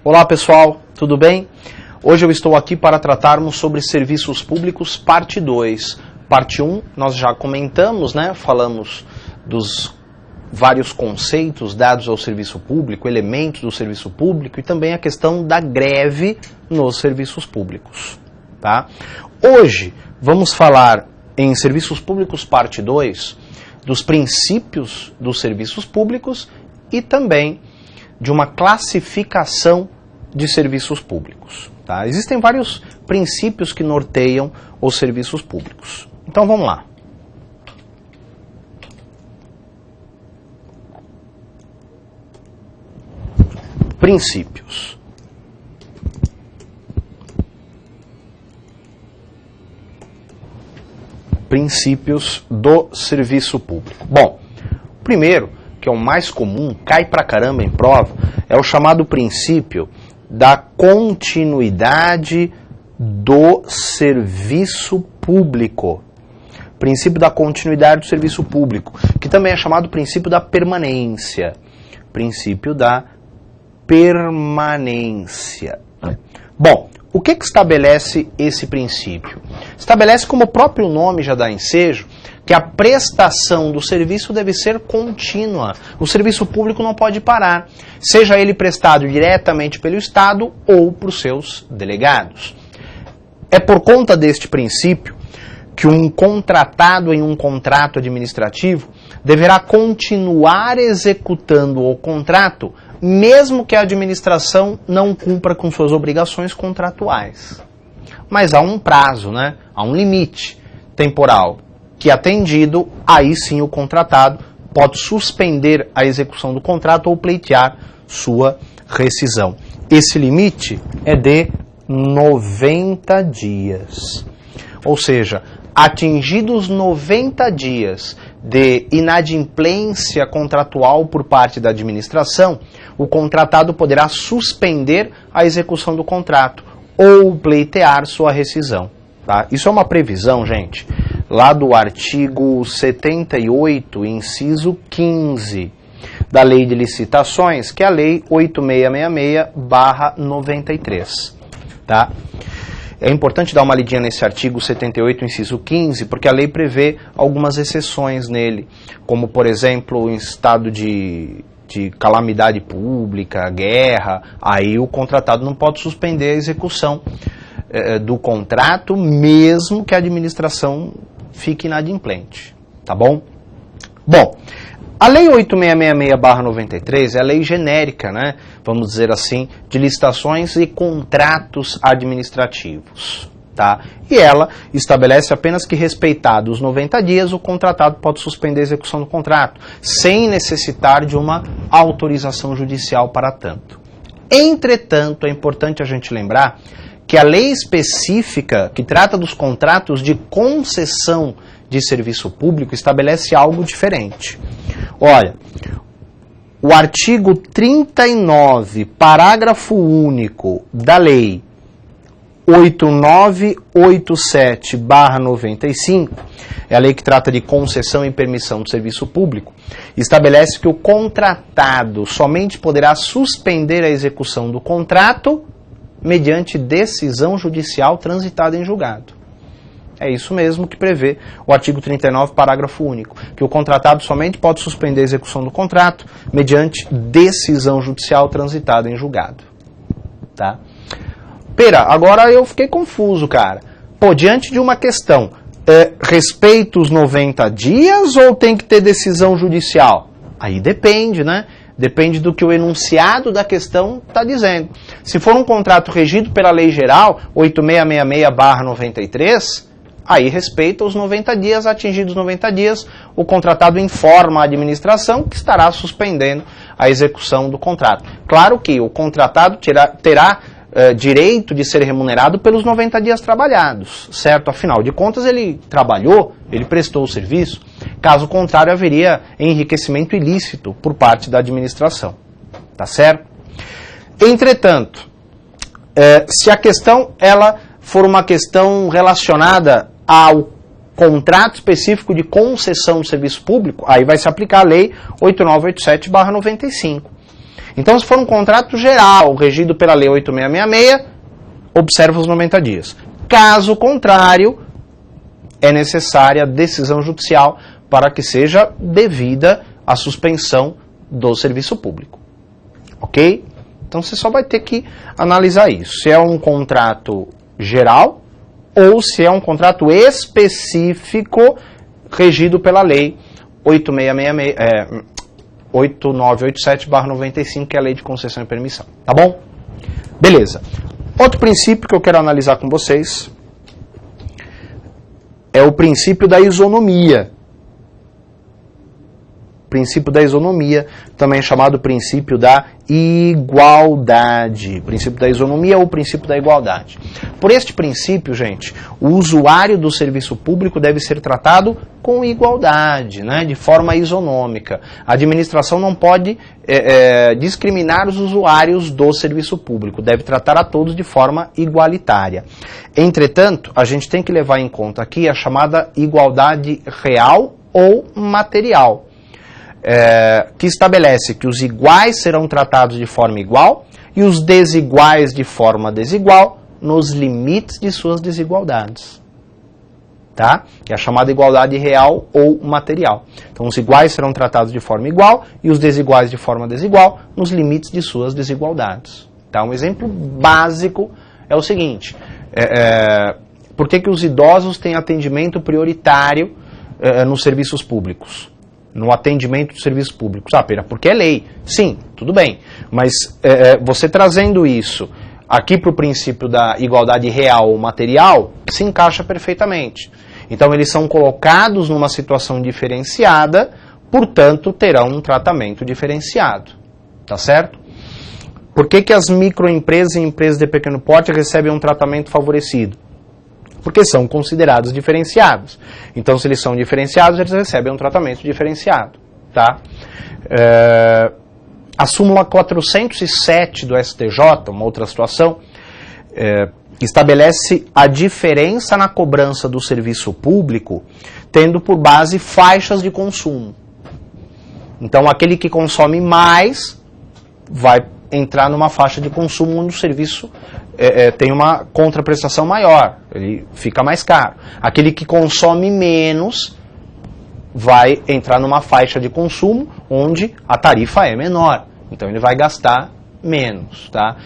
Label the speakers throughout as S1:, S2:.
S1: Olá pessoal, tudo bem? Hoje eu estou aqui para tratarmos sobre serviços públicos, parte 2. Parte 1 nós já comentamos, né? Falamos dos vários conceitos dados ao serviço público, elementos do serviço público e também a questão da greve nos serviços públicos. Tá? Hoje vamos falar em serviços públicos, parte 2, dos princípios dos serviços públicos e também de uma classificação de serviços públicos. Tá? Existem vários princípios que norteiam os serviços públicos. Então vamos lá. Princípios. Princípios do serviço público. Bom, o primeiro, que é o mais comum, cai pra caramba em prova, é o chamado princípio da continuidade do serviço público. Princípio da continuidade do serviço público, que também é chamado princípio da permanência. Princípio da permanência. Bom, o que estabelece esse princípio? Estabelece, como o próprio nome já dá ensejo, que a prestação do serviço deve ser contínua. O serviço público não pode parar, seja ele prestado diretamente pelo Estado ou por seus delegados. É por conta deste princípio que um contratado em um contrato administrativo deverá continuar executando o contrato, mesmo que a administração não cumpra com suas obrigações contratuais. Mas há um prazo, né? Há um limite temporal que, atendido, aí sim o contratado pode suspender a execução do contrato ou pleitear sua rescisão. Esse limite é de 90 dias. Ou seja, atingidos 90 dias de inadimplência contratual por parte da administração, o contratado poderá suspender a execução do contrato ou pleitear sua rescisão. Tá? Isso é uma previsão, gente, lá do artigo 78, inciso 15, da Lei de Licitações, que é a Lei 8666/93. Tá? É importante dar uma lidinha nesse artigo 78, inciso 15, porque a lei prevê algumas exceções nele, como, por exemplo, em estado de calamidade pública, guerra, aí o contratado não pode suspender a execução do contrato, mesmo que a administração fique inadimplente. Tá bom? Bom, a Lei 8666/93 é a lei genérica, né, vamos dizer assim, de licitações e contratos administrativos. Tá? E ela estabelece apenas que, respeitados os 90 dias, o contratado pode suspender a execução do contrato, sem necessitar de uma autorização judicial para tanto. Entretanto, é importante a gente lembrar que a lei específica que trata dos contratos de concessão de serviço público estabelece algo diferente. Olha, o artigo 39, parágrafo único da lei 8987/95, é a lei que trata de concessão e permissão de serviço público, estabelece que o contratado somente poderá suspender a execução do contrato mediante decisão judicial transitada em julgado. É isso mesmo que prevê o artigo 39, parágrafo único, que o contratado somente pode suspender a execução do contrato mediante decisão judicial transitada em julgado. Tá? Pera, agora eu fiquei confuso, cara. Pô, diante de uma questão, respeita os 90 dias ou tem que ter decisão judicial? Aí depende, né? Depende do que o enunciado da questão está dizendo. Se for um contrato regido pela Lei Geral 8666/93, aí respeita os 90 dias, atingidos os 90 dias, o contratado informa a administração que estará suspendendo a execução do contrato. Claro que o contratado terá direito de ser remunerado pelos 90 dias trabalhados, certo? Afinal de contas, ele trabalhou, ele prestou o serviço. Caso contrário, haveria enriquecimento ilícito por parte da administração. Tá certo? Entretanto, se a questão ela for uma questão relacionada ao contrato específico de concessão de serviço público, aí vai se aplicar a Lei 8987/95. Então, se for um contrato geral, regido pela Lei 8666, observa os 90 dias. Caso contrário, é necessária decisão judicial para que seja devida a suspensão do serviço público. Ok? Então você só vai ter que analisar isso. Se é um contrato geral ou se é um contrato específico regido pela lei 8987/95, que é a lei de concessão e permissão. Tá bom? Beleza. Outro princípio que eu quero analisar com vocês é o princípio da isonomia. Princípio da isonomia, também chamado princípio da igualdade. Princípio da isonomia ou princípio da igualdade. Por este princípio, gente, o usuário do serviço público deve ser tratado com igualdade, né, de forma isonômica. A administração não pode discriminar os usuários do serviço público, deve tratar a todos de forma igualitária. Entretanto, a gente tem que levar em conta aqui a chamada igualdade real ou material. Que estabelece que os iguais serão tratados de forma igual e os desiguais de forma desigual nos limites de suas desigualdades. Tá? É a chamada igualdade real ou material. Então, os iguais serão tratados de forma igual e os desiguais de forma desigual nos limites de suas desigualdades. Tá? Um exemplo básico é o seguinte: por que os idosos têm atendimento prioritário nos serviços públicos? No atendimento dos serviços públicos. Ah, Pera, porque é lei. Sim, tudo bem. Mas você trazendo isso aqui para o princípio da igualdade real ou material, se encaixa perfeitamente. Então, eles são colocados numa situação diferenciada, portanto, terão um tratamento diferenciado. Tá certo? Por que as microempresas e empresas de pequeno porte recebem um tratamento favorecido? Porque são considerados diferenciados. Então, se eles são diferenciados, eles recebem um tratamento diferenciado. Tá? A súmula 407 do STJ, uma outra situação, estabelece a diferença na cobrança do serviço público, tendo por base faixas de consumo. Então, aquele que consome mais vai entrar numa faixa de consumo onde o serviço tem uma contraprestação maior, ele fica mais caro. Aquele que consome menos vai entrar numa faixa de consumo onde a tarifa é menor, então ele vai gastar menos. Tá?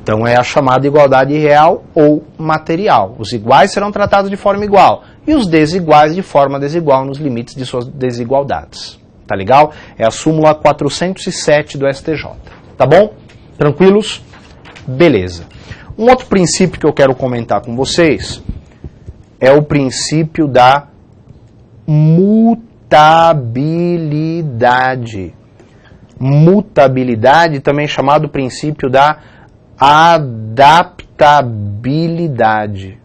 S1: Então é a chamada igualdade real ou material. Os iguais serão tratados de forma igual e os desiguais de forma desigual nos limites de suas desigualdades. Tá legal? É a súmula 407 do STJ. Tá bom? Tranquilos? Beleza. Um outro princípio que eu quero comentar com vocês é o princípio da mutabilidade. Mutabilidade, também chamado princípio da adaptabilidade.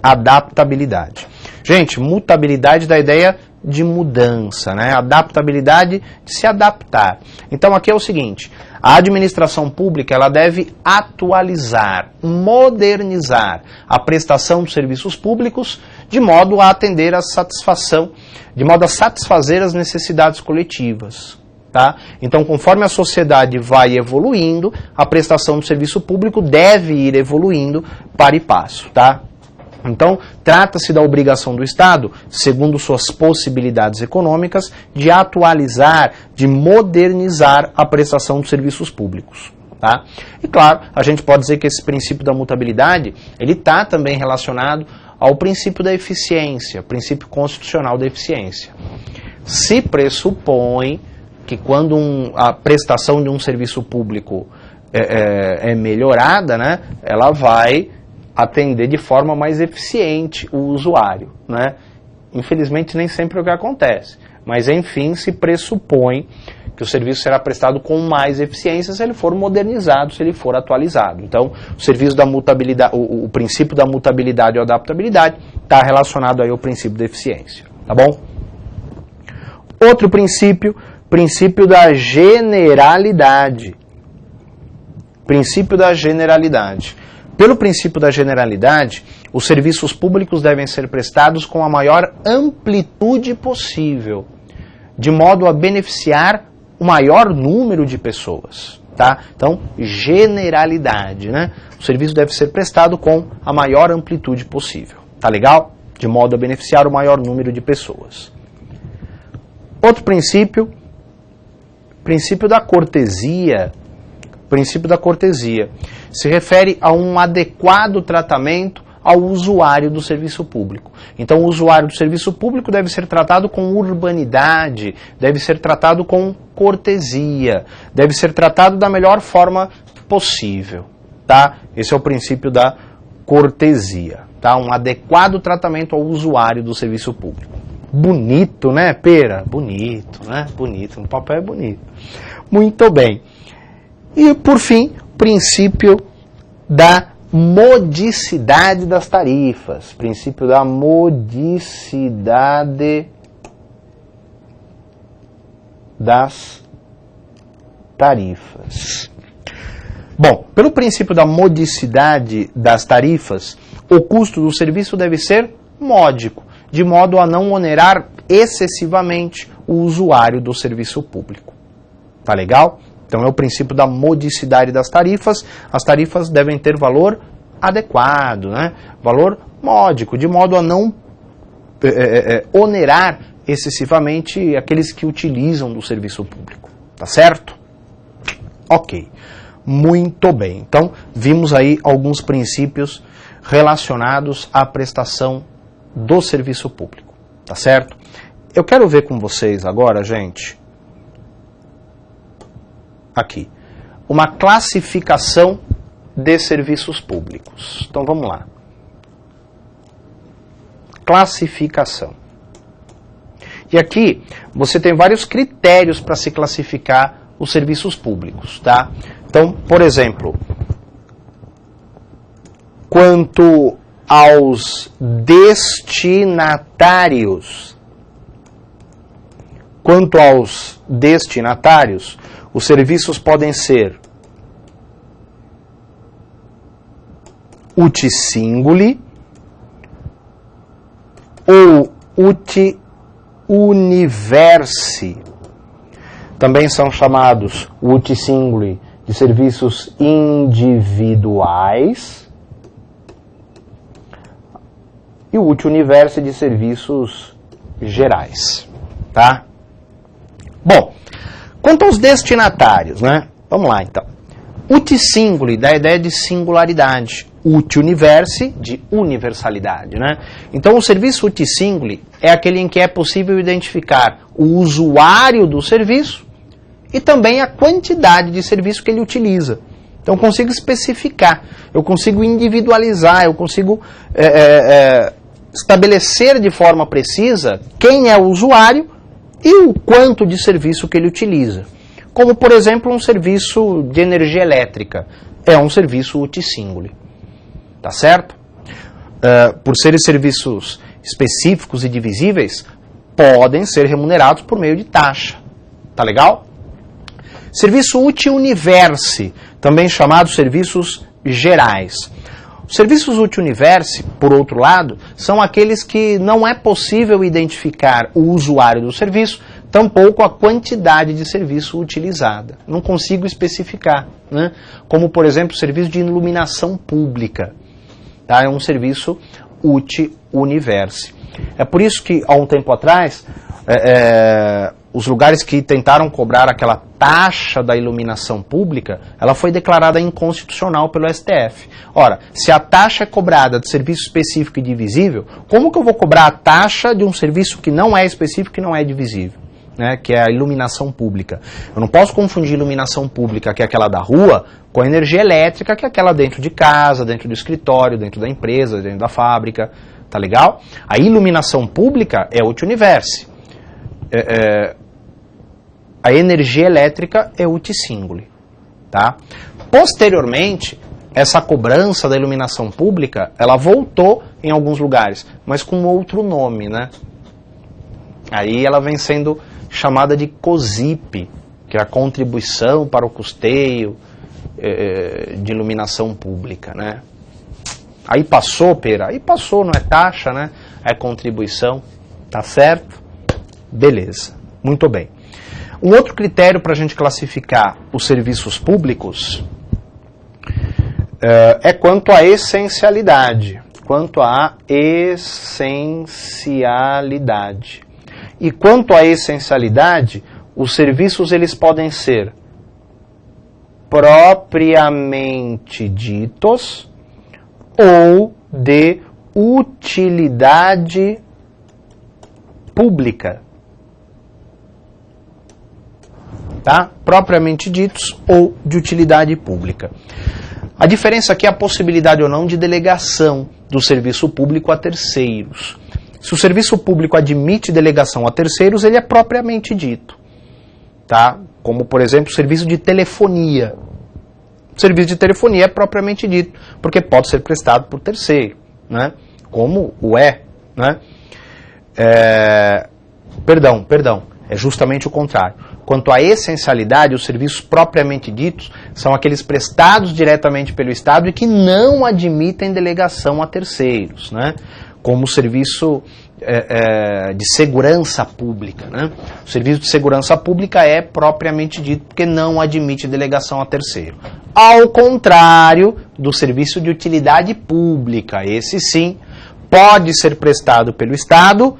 S1: Adaptabilidade. Gente, mutabilidade dá ideia de mudança, né? Adaptabilidade de se adaptar. Então aqui é o seguinte: a administração pública ela deve atualizar, modernizar a prestação dos serviços públicos de modo a atender a satisfação, de modo a satisfazer as necessidades coletivas. Tá? Então, conforme a sociedade vai evoluindo, a prestação do serviço público deve ir evoluindo para e passo. Tá? Então, trata-se da obrigação do Estado, segundo suas possibilidades econômicas, de atualizar, de modernizar a prestação dos serviços públicos. Tá? E claro, a gente pode dizer que esse princípio da mutabilidade, ele está também relacionado ao princípio da eficiência, princípio constitucional da eficiência. Se pressupõe que quando a prestação de um serviço público é melhorada, né, ela vai atender de forma mais eficiente o usuário, né? Infelizmente nem sempre é o que acontece, mas enfim se pressupõe que o serviço será prestado com mais eficiência se ele for modernizado, se ele for atualizado. Então, o serviço da mutabilidade, o princípio da mutabilidade ou adaptabilidade está relacionado aí ao princípio da eficiência, tá bom? Outro princípio, princípio da generalidade. Princípio da generalidade. Pelo princípio da generalidade, os serviços públicos devem ser prestados com a maior amplitude possível. de modo a beneficiar o maior número de pessoas. Tá? Então, generalidade, né? O serviço deve ser prestado com a maior amplitude possível. Tá legal? De modo a beneficiar o maior número de pessoas. Outro princípio, princípio da cortesia. Princípio da cortesia se refere a um adequado tratamento ao usuário do serviço público. Então, o usuário do serviço público deve ser tratado com urbanidade, deve ser tratado com cortesia, deve ser tratado da melhor forma possível. Tá? Esse é o princípio da cortesia. Tá? Um adequado tratamento ao usuário do serviço público. Bonito, né, Pera? Bonito, né? Bonito. No papel é bonito. Muito bem. E, por fim, princípio da modicidade das tarifas. Princípio da modicidade das tarifas. Bom, pelo princípio da modicidade das tarifas, o custo do serviço deve ser módico, de modo a não onerar excessivamente o usuário do serviço público. Tá legal? Então é o princípio da modicidade das tarifas. As tarifas devem ter valor adequado, né? Valor módico, de modo a não onerar excessivamente aqueles que utilizam do serviço público. Tá certo? Ok. Muito bem. Então, vimos aí alguns princípios relacionados à prestação do serviço público. Tá certo? Eu quero ver com vocês agora, gente, aqui, uma classificação de serviços públicos. Então vamos lá. Classificação. E aqui você tem vários critérios para se classificar os serviços públicos, tá? Então, por exemplo, quanto aos destinatários, os serviços podem ser uti singuli ou uti universi. Também são chamados uti singuli de serviços individuais e o uti universi de serviços gerais, tá? Bom, quanto aos destinatários, né? Vamos lá, então. Uti singuli dá a ideia de singularidade. Uti universi, de universalidade, né? Então, o serviço uti singuli é aquele em que é possível identificar o usuário do serviço e também a quantidade de serviço que ele utiliza. Então, eu consigo especificar, eu consigo individualizar, eu consigo estabelecer de forma precisa quem é o usuário e o quanto de serviço que ele utiliza. Como, por exemplo, um serviço de energia elétrica. É um serviço uti singuli. Tá certo? Por serem serviços específicos e divisíveis, podem ser remunerados por meio de taxa. Tá legal? Serviço uti universi, também chamado serviços gerais. Os serviços uti universi, por outro lado, são aqueles que não é possível identificar o usuário do serviço, tampouco a quantidade de serviço utilizada. Não consigo especificar, né? Como, por exemplo, o serviço de iluminação pública. Tá? É um serviço uti universi. É por isso que, há um tempo atrás, os lugares que tentaram cobrar aquela taxa da iluminação pública, ela foi declarada inconstitucional pelo STF. Ora, se a taxa é cobrada de serviço específico e divisível, como que eu vou cobrar a taxa de um serviço que não é específico e não é divisível? Né, que é a iluminação pública. Eu não posso confundir iluminação pública, que é aquela da rua, com a energia elétrica, que é aquela dentro de casa, dentro do escritório, dentro da empresa, dentro da fábrica. Tá legal? A iluminação pública é uti universi. A energia elétrica é uti singuli. Tá? Posteriormente, essa cobrança da iluminação pública, ela voltou em alguns lugares, mas com outro nome, né? Aí ela vem sendo chamada de COSIP, que é a contribuição para o custeio de iluminação pública, né? Aí passou, Pera? Aí passou, não é taxa, né? É contribuição, tá certo? Beleza. Muito bem. Um outro critério para a gente classificar os serviços públicos é quanto à essencialidade. Quanto à essencialidade. E quanto à essencialidade, os serviços eles podem ser propriamente ditos ou de utilidade pública. Tá? Propriamente ditos ou de utilidade pública. A diferença aqui é a possibilidade ou não de delegação do serviço público a terceiros. Se o serviço público admite delegação a terceiros, ele é propriamente dito. Tá? Como, por exemplo, o serviço de telefonia. O serviço de telefonia é propriamente dito, porque pode ser prestado por terceiro, né? Como o é. Né? Perdão, é justamente o contrário. Quanto à essencialidade, os serviços propriamente ditos são aqueles prestados diretamente pelo Estado e que não admitem delegação a terceiros, né? Como o serviço de segurança pública. Né? O serviço de segurança pública é propriamente dito porque não admite delegação a terceiro. Ao contrário do serviço de utilidade pública, esse sim pode ser prestado pelo Estado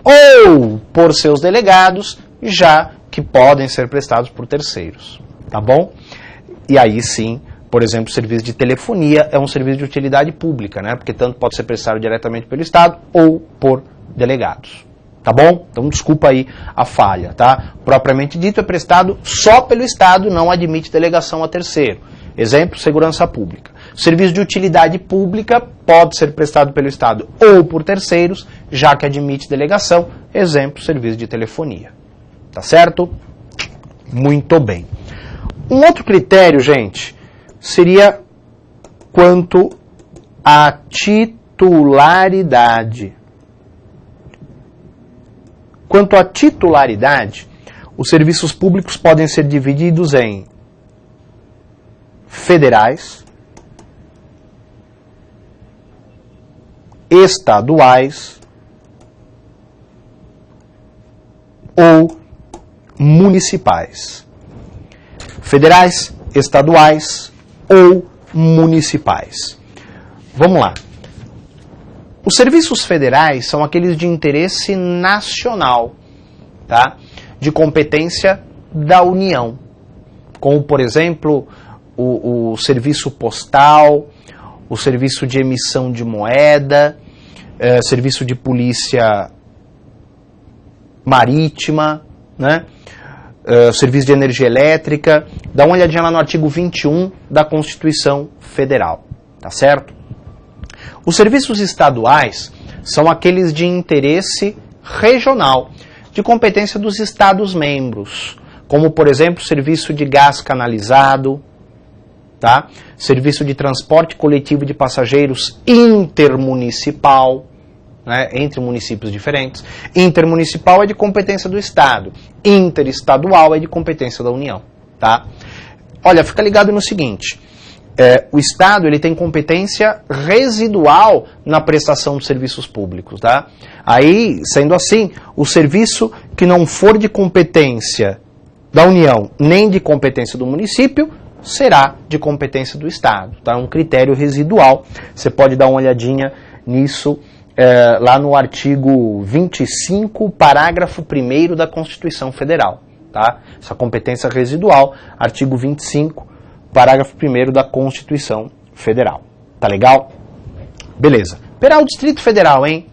S1: ou por seus delegados, já que podem ser prestados por terceiros, tá bom? E aí sim, por exemplo, o serviço de telefonia é um serviço de utilidade pública, né? Porque tanto pode ser prestado diretamente pelo Estado ou por delegados, tá bom? Então desculpa aí a falha, tá? Propriamente dito é prestado só pelo Estado, não admite delegação a terceiro. Exemplo, segurança pública. Serviço de utilidade pública pode ser prestado pelo Estado ou por terceiros, já que admite delegação. Exemplo, serviço de telefonia. Tá certo? Muito bem. Um outro critério, gente, seria quanto à titularidade. Quanto à titularidade, os serviços públicos podem ser divididos em federais, estaduais ou municipais. Federais, estaduais ou municipais. Vamos lá. Os serviços federais são aqueles de interesse nacional, tá? De competência da União, como, por exemplo, o serviço postal, o serviço de emissão de moeda, serviço de polícia marítima, né? Serviço de energia elétrica. Dá uma olhadinha lá no artigo 21 da Constituição Federal, tá certo? Os serviços estaduais são aqueles de interesse regional, de competência dos Estados-membros, como, por exemplo, serviço de gás canalizado, tá? Serviço de transporte coletivo de passageiros intermunicipal, né? Entre municípios diferentes. Intermunicipal é de competência do Estado, interestadual é de competência da União, tá? Olha, fica ligado no seguinte, o Estado ele tem competência residual na prestação de serviços públicos, tá? Aí, sendo assim, o serviço que não for de competência da União nem de competência do município será de competência do Estado, tá? É um critério residual. Você pode dar uma olhadinha nisso lá no artigo 25, parágrafo 1º da Constituição Federal, tá? Essa competência residual, artigo 25, parágrafo 1º da Constituição Federal. Tá legal? Beleza. Para o Distrito Federal, hein?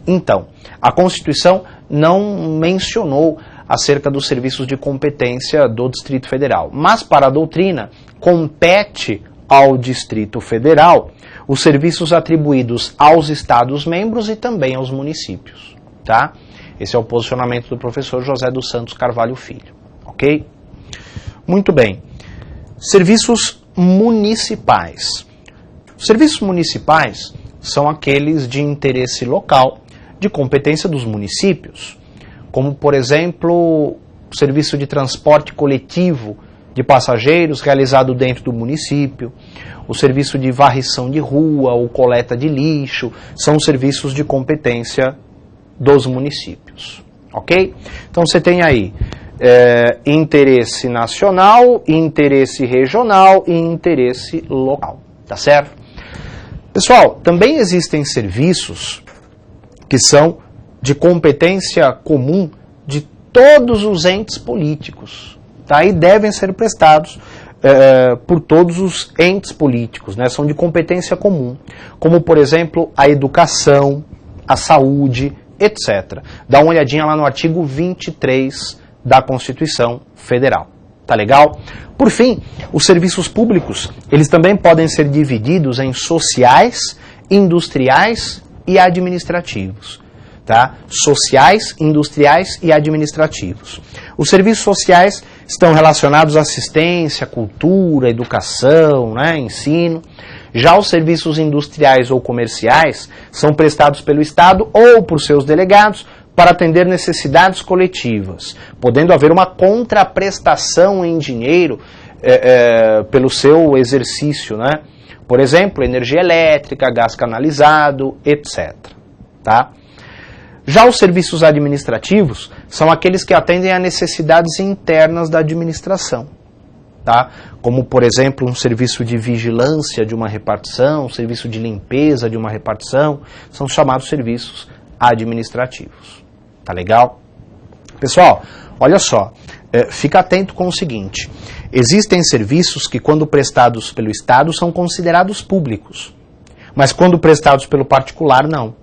S1: Então, a Constituição não mencionou acerca dos serviços de competência do Distrito Federal, mas para a doutrina compete ao Distrito Federal os serviços atribuídos aos Estados-membros e também aos municípios, tá? Esse é o posicionamento do professor José dos Santos Carvalho Filho, ok? Muito bem. Serviços municipais. Serviços municipais são aqueles de interesse local, de competência dos municípios, como, por exemplo, o serviço de transporte coletivo de passageiros realizado dentro do município, o serviço de varrição de rua ou coleta de lixo, são serviços de competência dos municípios, ok? Então você tem aí interesse nacional, interesse regional e interesse local, tá certo? Pessoal, também existem serviços que são de competência comum de todos os entes políticos, tá? E devem ser prestados por todos os entes políticos, né? São de competência comum, como, por exemplo, a educação, a saúde, etc. Dá uma olhadinha lá no artigo 23 da Constituição Federal. Tá legal? Por fim, os serviços públicos, eles também podem ser divididos em sociais, industriais e administrativos. Tá? Sociais, industriais e administrativos. Os serviços sociais estão relacionados à assistência, cultura, educação, né, ensino. Já os serviços industriais ou comerciais são prestados pelo Estado ou por seus delegados para atender necessidades coletivas, podendo haver uma contraprestação em dinheiro pelo seu exercício, né? Por exemplo, energia elétrica, gás canalizado, etc. Tá? Já os serviços administrativos são aqueles que atendem a necessidades internas da administração, tá? Como, por exemplo, um serviço de vigilância de uma repartição, um serviço de limpeza de uma repartição, são chamados serviços administrativos. Tá legal? Pessoal, olha só, fica atento com o seguinte, existem serviços que, quando prestados pelo Estado, são considerados públicos, mas quando prestados pelo particular, não.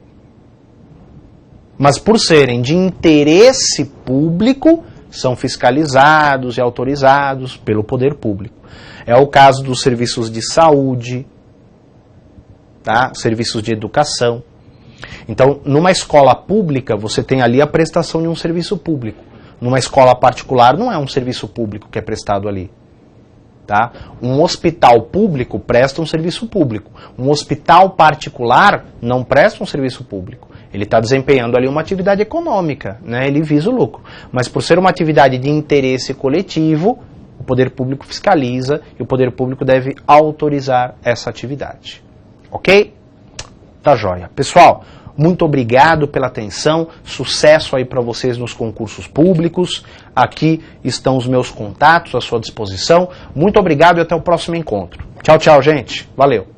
S1: Mas por serem de interesse público, são fiscalizados e autorizados pelo poder público. É o caso dos serviços de saúde, tá? Serviços de educação. Então, numa escola pública, você tem ali a prestação de um serviço público. Numa escola particular, não é um serviço público que é prestado ali. Tá? Um hospital público presta um serviço público. Um hospital particular não presta um serviço público. Ele está desempenhando ali uma atividade econômica, né? Ele visa o lucro. Mas por ser uma atividade de interesse coletivo, o poder público fiscaliza e o poder público deve autorizar essa atividade. Ok? Tá joia. Pessoal, muito obrigado pela atenção, sucesso aí para vocês nos concursos públicos. Aqui estão os meus contatos à sua disposição. Muito obrigado e até o próximo encontro. Tchau, tchau, gente. Valeu.